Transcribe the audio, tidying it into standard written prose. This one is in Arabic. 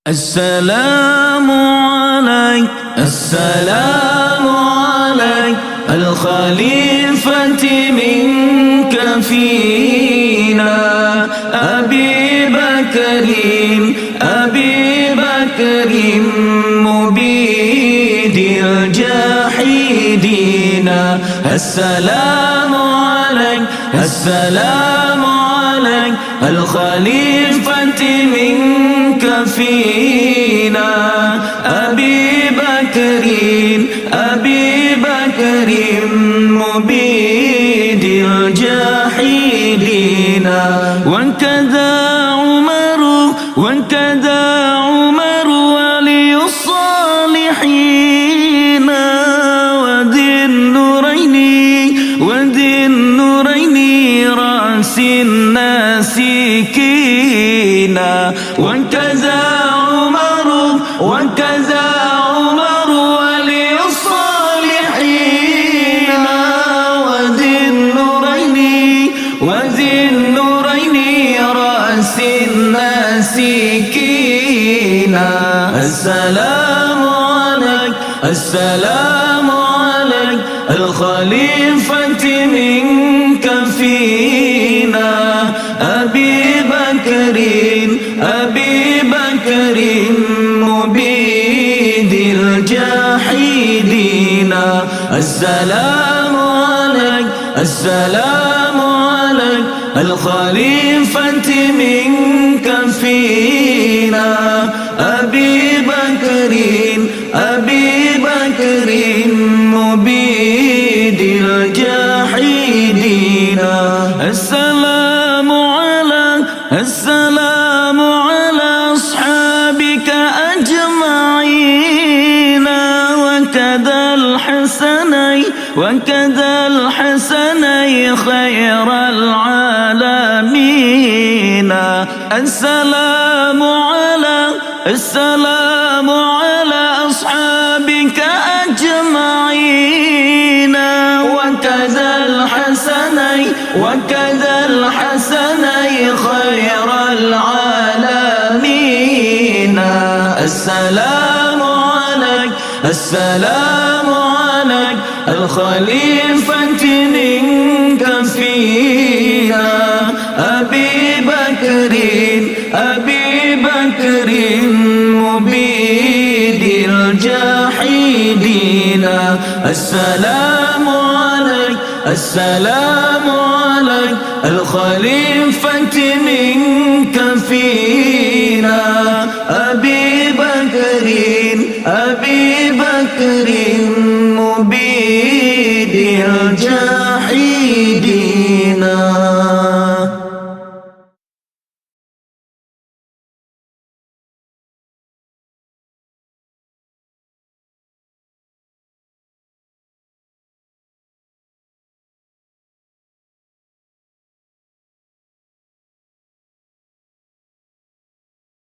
السلام عليك السلام عليك الخليفة منك فينا أبي بكر مبيد الجاحدين. السلام عليك السلام عليك الخليفة منك فينا أبي بكر مبيد الجاحدين. وكذا عمر ولي الصالحين وذي النورين رأس الناسكين. وكذا عمر ولي الصالحين وذي النورين رأس الناسكين. السلام عليك الخليفة منك فينا أبي بكر مبيد الجاحدين. السلام عليك الخليفة منك فينا أبي بكر مبيد الجاحدين. السلام على أصحابك أجمعين وكذا الحسنين خير العالمين. السلام على أصحابك أجمعين وكذا الحسنين خير العالمين. السلام عليك الخليفة منك فينا أبي بكر مبيد الجاحدين. السلام عليك الخليفة منك فينا أبي بكر مبيد الجاحدين.